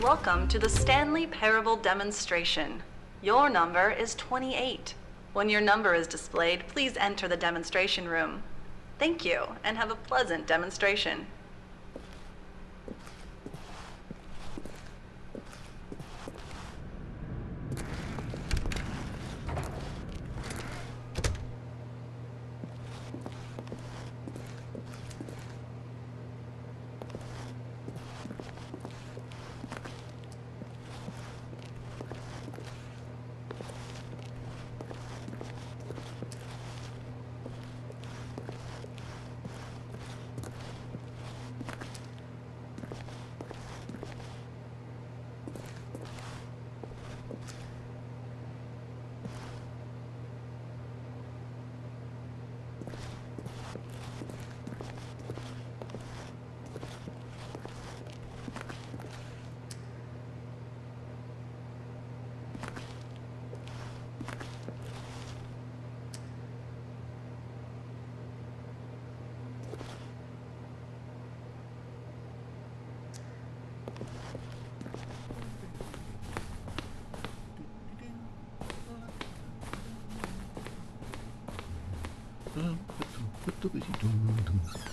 Welcome to the Stanley Parable demonstration. Your number is 28. When your number is displayed, please enter the demonstration room. Thank you, and have a pleasant demonstration.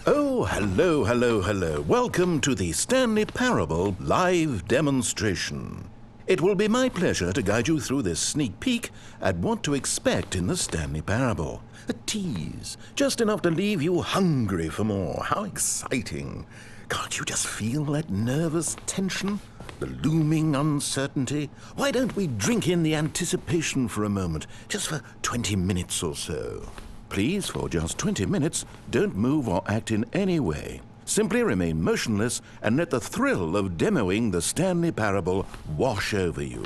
Oh, hello, hello, hello. Welcome to the Stanley Parable live demonstration. It will be my pleasure to guide you through this sneak peek at what to expect in the Stanley Parable. A tease, just enough to leave you hungry for more. How exciting. Can't you just feel that nervous tension? The looming uncertainty? Why don't we drink in the anticipation for a moment, just for 20 minutes or so? Please, for just 20 minutes, don't move or act in any way. Simply remain motionless and let the thrill of demoing the Stanley Parable wash over you.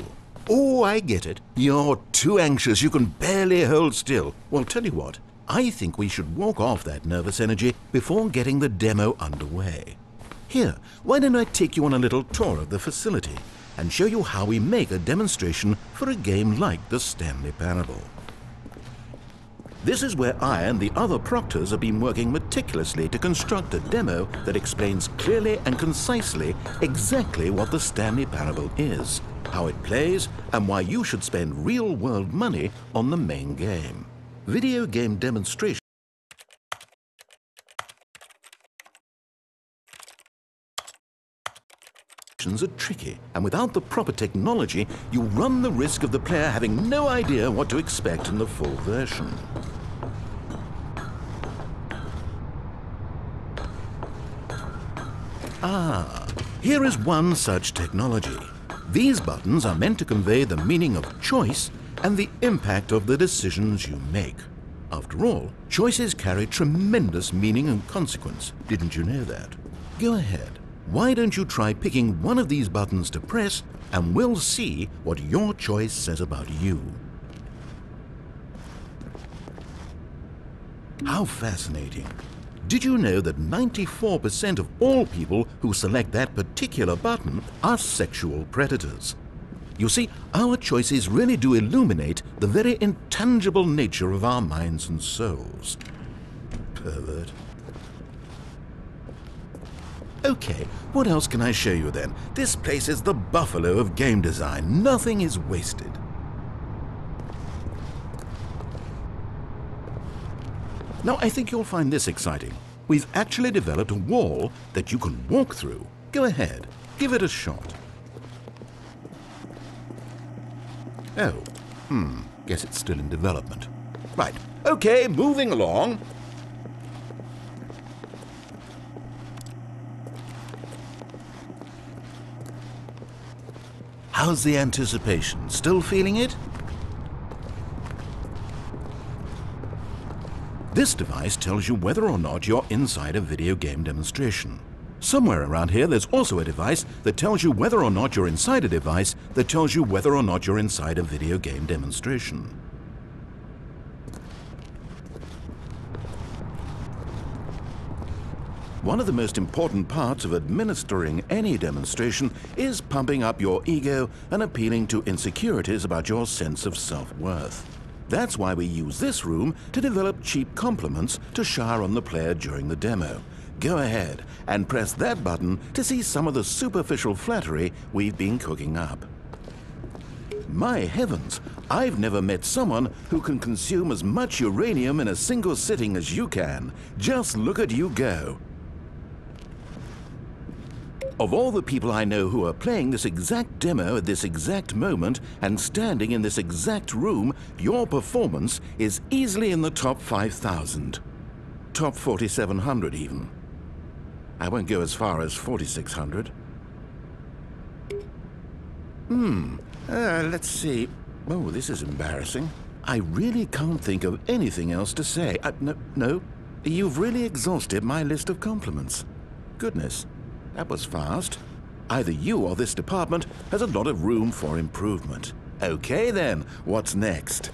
Oh, I get it. You're too anxious. You can barely hold still. Well, tell you what. I think we should walk off that nervous energy before getting the demo underway. Here, why don't I take you on a little tour of the facility and show you how we make a demonstration for a game like the Stanley Parable. This is where I and the other proctors have been working meticulously to construct a demo that explains clearly and concisely exactly what the Stanley Parable is, how it plays, and why you should spend real-world money on the main game. Video game demonstrations are tricky, and without the proper technology, you run the risk of the player having no idea what to expect in the full version. Ah, here is one such technology. These buttons are meant to convey the meaning of choice and the impact of the decisions you make. After all, choices carry tremendous meaning and consequence. Didn't you know that? Go ahead. Why don't you try picking one of these buttons to press, and we'll see what your choice says about you. How fascinating. Did you know that 94% of all people who select that particular button are sexual predators? You see, our choices really do illuminate the very intangible nature of our minds and souls. Pervert. Okay, what else can I show you then? This place is the buffalo of game design. Nothing is wasted. Now, I think you'll find this exciting. We've actually developed a wall that you can walk through. Go ahead, give it a shot. Oh, guess it's still in development. Right, okay, moving along. How's the anticipation? Still feeling it? This device tells you whether or not you're inside a video game demonstration. Somewhere around here there's also a device that tells you whether or not you're inside a device that tells you whether or not you're inside a video game demonstration. One of the most important parts of administering any demonstration is pumping up your ego and appealing to insecurities about your sense of self-worth. That's why we use this room to develop cheap compliments to shower on the player during the demo. go ahead and press that button to see some of the superficial flattery we've been cooking up. My heavens, I've never met someone who can consume as much uranium in a single sitting as you can. Just look at you go. Of all the people I know who are playing this exact demo at this exact moment and standing in this exact room, your performance is easily in the top 5,000. Top 4,700 even. I won't go as far as 4,600. Let's see. Oh, this is embarrassing. I really can't think of anything else to say. No, you've really exhausted my list of compliments. Goodness. That was fast. Either you or this department has a lot of room for improvement. Okay then, what's next?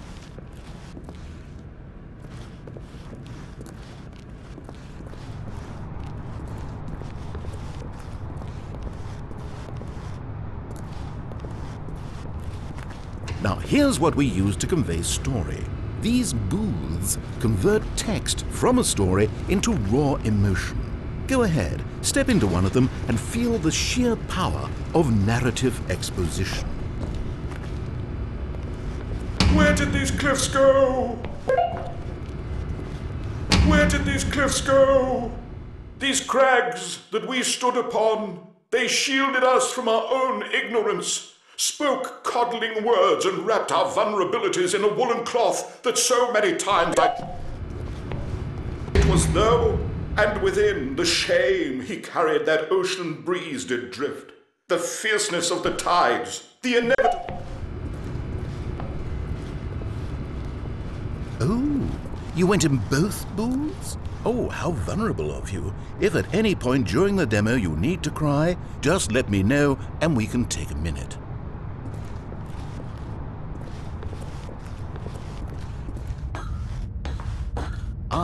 Now here's what we use to convey story. These booths convert text from a story into raw emotion. Go ahead, step into one of them and feel the sheer power of narrative exposition. Where did these cliffs go? Where did these cliffs go? These crags that we stood upon, they shielded us from our own ignorance, spoke coddling words and wrapped our vulnerabilities in a woolen cloth that so many times it was though, and within the shame he carried that ocean breeze did drift, the fierceness of the tides, the inevitable. Oh, you went in both booths? Oh, how vulnerable of you. If at any point during the demo you need to cry, just let me know and we can take a minute.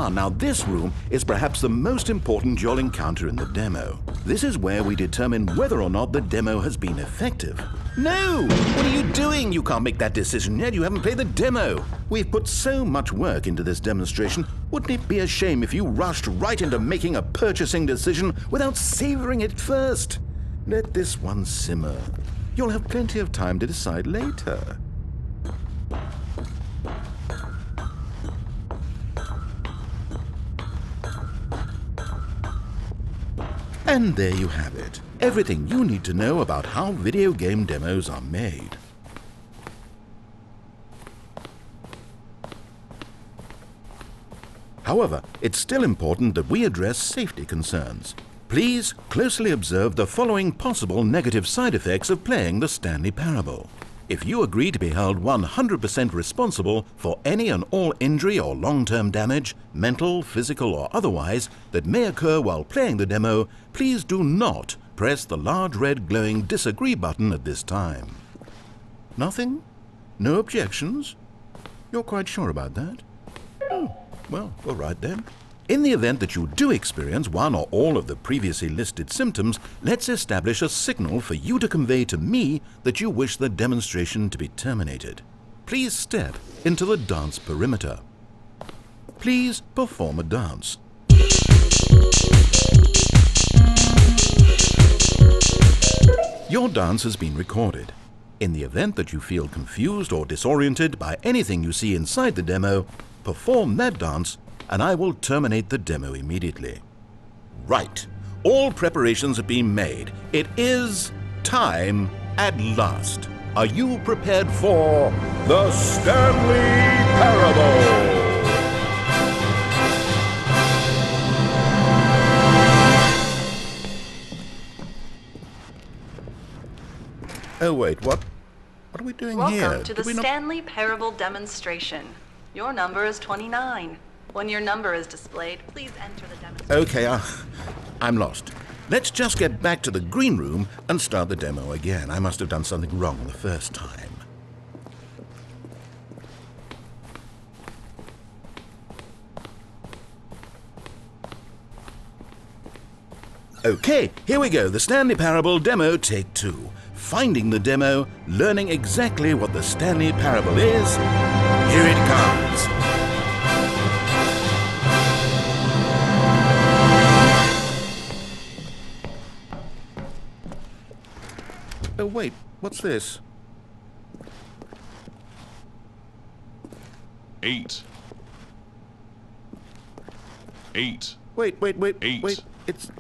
Now this room is perhaps the most important you'll encounter in the demo. This is where we determine whether or not the demo has been effective. No! What are you doing? You can't make that decision yet. You haven't played the demo. We've put so much work into this demonstration. Wouldn't it be a shame if you rushed right into making a purchasing decision without savoring it first? Let this one simmer. You'll have plenty of time to decide later. And there you have it. Everything you need to know about how video game demos are made. However, it's still important that we address safety concerns. Please closely observe the following possible negative side effects of playing the Stanley Parable. If you agree to be held 100% responsible for any and all injury or long-term damage, mental, physical or otherwise, that may occur while playing the demo, please do not press the large red glowing disagree button at this time. Nothing? No objections? You're quite sure about that? Oh, well, all right then. In the event that you do experience one or all of the previously listed symptoms, let's establish a signal for you to convey to me that you wish the demonstration to be terminated. Please step into the dance perimeter. Please perform a dance. Your dance has been recorded. In the event that you feel confused or disoriented by anything you see inside the demo, perform that dance and I will terminate the demo immediately. Right. All preparations have been made. It is time at last. Are you prepared for the Stanley Parable? Oh wait, what are we doing here? Welcome to the Stanley Parable demonstration. Your number is 29. When your number is displayed, please enter the demonstration. Okay, I'm lost. Let's just get back to the green room and start the demo again. I must have done something wrong the first time. Okay, here we go. The Stanley Parable demo, take 2. Finding the demo, learning exactly what the Stanley Parable is. Here it comes. Oh, wait, what's this? 8. 8. Wait. 8. Wait.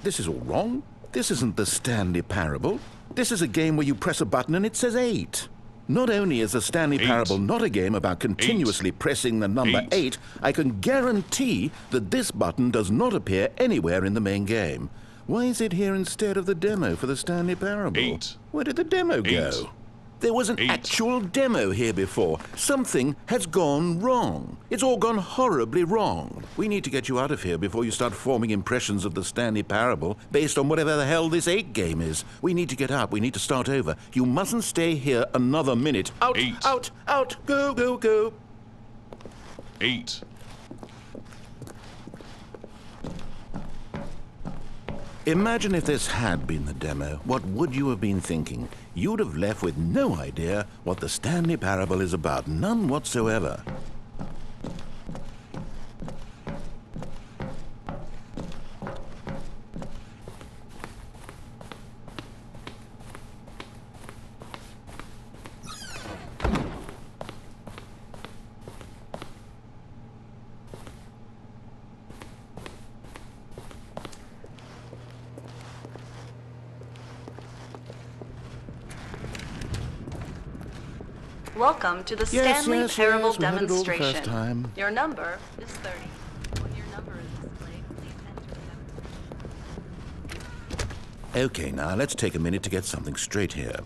This is all wrong. This isn't the Stanley Parable. This is a game where you press a button and it says 8. Not only is the Stanley Parable not a game about continuously pressing the number 8, I can guarantee that this button does not appear anywhere in the main game. Why is it here instead of the demo for the Stanley Parable? 8. Where did the demo go? There was an actual demo here before. Something has gone wrong. It's all gone horribly wrong. We need to get you out of here before you start forming impressions of the Stanley Parable based on whatever the hell this 8 game is. We need to get out. We need to start over. You mustn't stay here another minute. Out, 8. out. Go. 8. Imagine if this had been the demo. What would you have been thinking? You'd have left with no idea what the Stanley Parable is about. None whatsoever. Welcome to the Stanley Parable we heard it all the first demonstration. time. Your number is 30. When your number is displayed, please enter the Okay, now let's take a minute to get something straight here.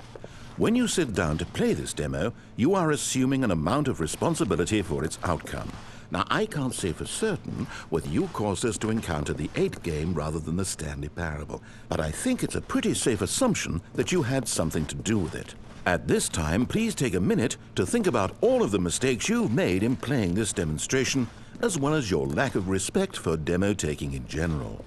When you sit down to play this demo, you are assuming an amount of responsibility for its outcome. Now, I can't say for certain whether you caused us to encounter the 8 game rather than the Stanley Parable, but I think it's a pretty safe assumption that you had something to do with it. At this time, please take a minute to think about all of the mistakes you've made in playing this demonstration, as well as your lack of respect for demo taking in general.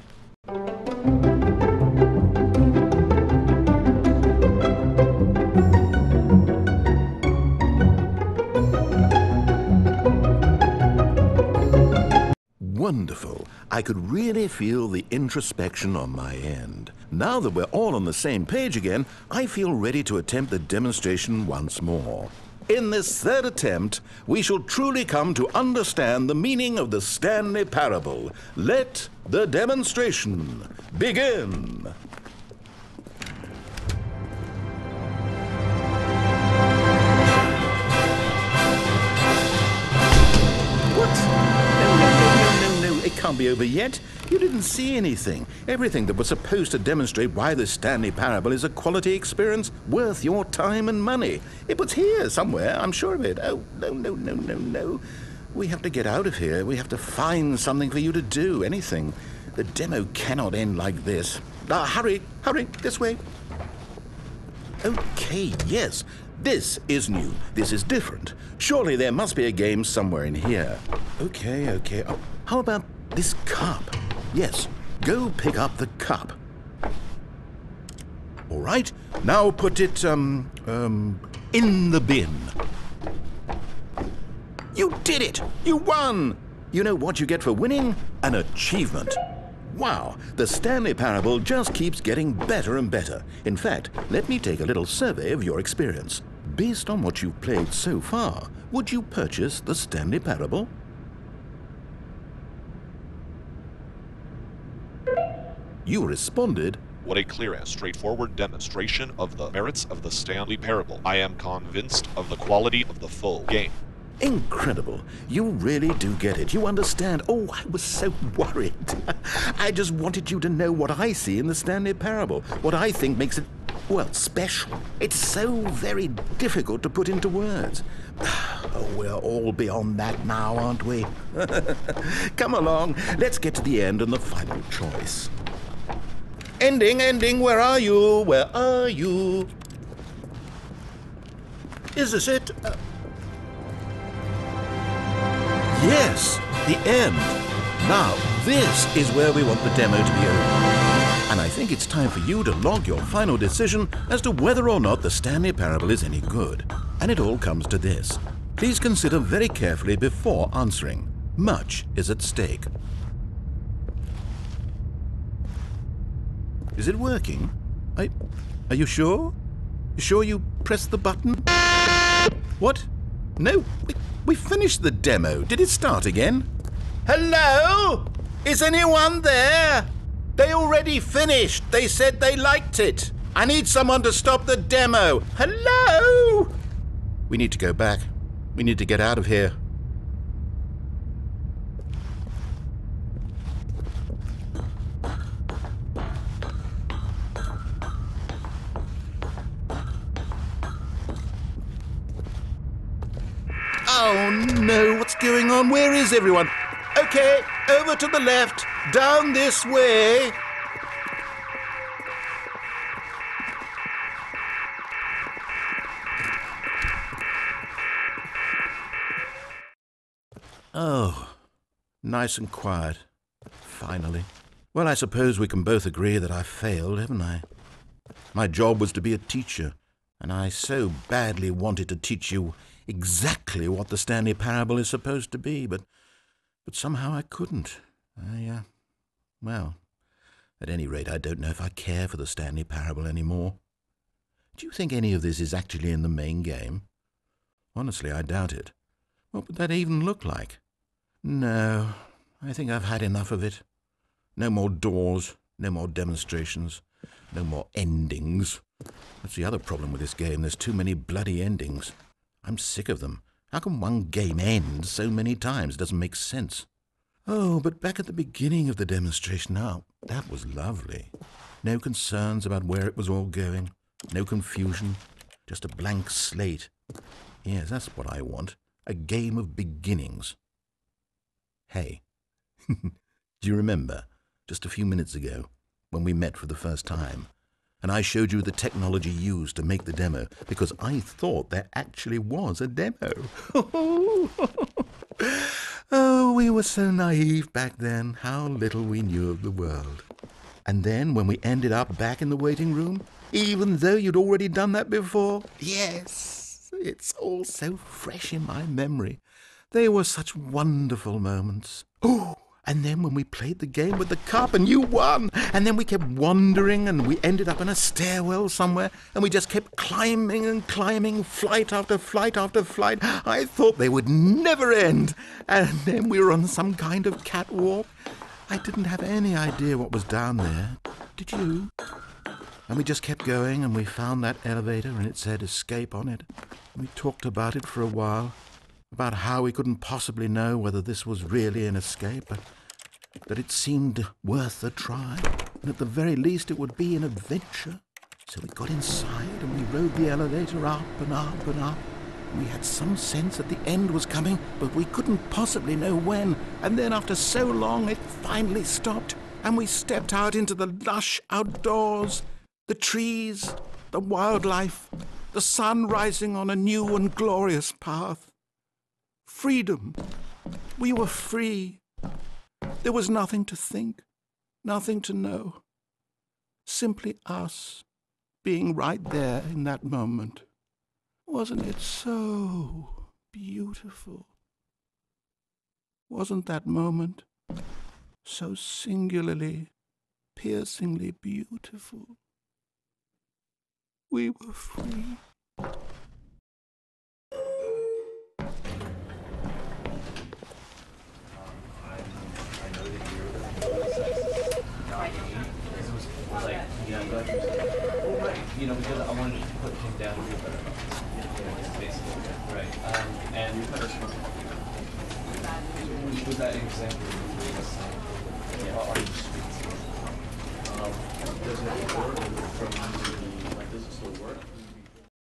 Wonderful. I could really feel the introspection on my end. Now that we're all on the same page again, I feel ready to attempt the demonstration once more. In this third attempt, we shall truly come to understand the meaning of the Stanley Parable. Let the demonstration begin. It can't be over yet. You didn't see anything. Everything that was supposed to demonstrate why the Stanley Parable is a quality experience worth your time and money. It was here somewhere, I'm sure of it. Oh, no. We have to get out of here. We have to find something for you to do, anything. The demo cannot end like this. Hurry, this way. Okay, yes. This is new. This is different. Surely there must be a game somewhere in here. Okay. Oh, how about this cup? Yes, go pick up the cup. All right, now put it, in the bin. You did it! You won! You know what you get for winning? An achievement. Wow, the Stanley Parable just keeps getting better and better. In fact, let me take a little survey of your experience. Based on what you've played so far, would you purchase the Stanley Parable? You responded, "What a clear and straightforward demonstration of the merits of the Stanley Parable. I am convinced of the quality of the full game." Incredible. You really do get it. You understand. Oh, I was so worried. I just wanted you to know what I see in the Stanley Parable, what I think makes it, well, special. It's so very difficult to put into words. Oh, we're all beyond that now, aren't we? Come along. Let's get to the end and the final choice. Ending, where are you? Where are you? Is this it? Yes, the end. Now, this is where we want the demo to be over. And I think it's time for you to log your final decision as to whether or not the Stanley Parable is any good. And it all comes to this. Please consider very carefully before answering. Much is at stake. Is it working? Are you sure? You sure you pressed the button? What? No, we finished the demo. Did it start again? Hello? Is anyone there? They already finished. They said they liked it. I need someone to stop the demo. Hello? We need to go back. We need to get out of here. Oh no, what's going on? Where is everyone? Okay, over to the left, down this way. Oh, nice and quiet. Finally. Well, I suppose we can both agree that I failed, haven't I? My job was to be a teacher, and I so badly wanted to teach you exactly what the Stanley Parable is supposed to be, but somehow I couldn't. Well, at any rate, I don't know if I care for the Stanley Parable anymore. Do you think any of this is actually in the main game? Honestly, I doubt it. What would that even look like? No, I think I've had enough of it. No more doors, no more demonstrations, no more endings. That's the other problem with this game. There's too many bloody endings. I'm sick of them. How can one game end so many times? It doesn't make sense. Oh, but back at the beginning of the demonstration, now, that was lovely. No concerns about where it was all going. No confusion. Just a blank slate. Yes, that's what I want. A game of beginnings. Hey, do you remember, just a few minutes ago, when we met for the first time, and I showed you the technology used to make the demo, because I thought there actually was a demo. Oh, we were so naive back then, how little we knew of the world. And then when we ended up back in the waiting room, even though you'd already done that before, yes, it's all so fresh in my memory. They were such wonderful moments. Oh, and then when we played the game with the cup and you won, and then we kept wandering and we ended up in a stairwell somewhere and we just kept climbing and climbing, flight after flight after flight. I thought they would never end. And then we were on some kind of catwalk. I didn't have any idea what was down there. Did you? And we just kept going and we found that elevator and it said escape on it. We talked about it for a while. About how we couldn't possibly know whether this was really an escape, but that it seemed worth a try, and at the very least it would be an adventure. So we got inside and we rode the elevator up and up and up. We had some sense that the end was coming, but we couldn't possibly know when. And then after so long it finally stopped, and we stepped out into the lush outdoors, the trees, the wildlife, the sun rising on a new and glorious path. Freedom. We were free. There was nothing to think, nothing to know. Simply us being right there in that moment. Wasn't it so beautiful? Wasn't that moment so singularly, piercingly beautiful? We were free. Because I wanted to put him down here, but basically, right. And with that example, are you streets? Does it work? Does it still work?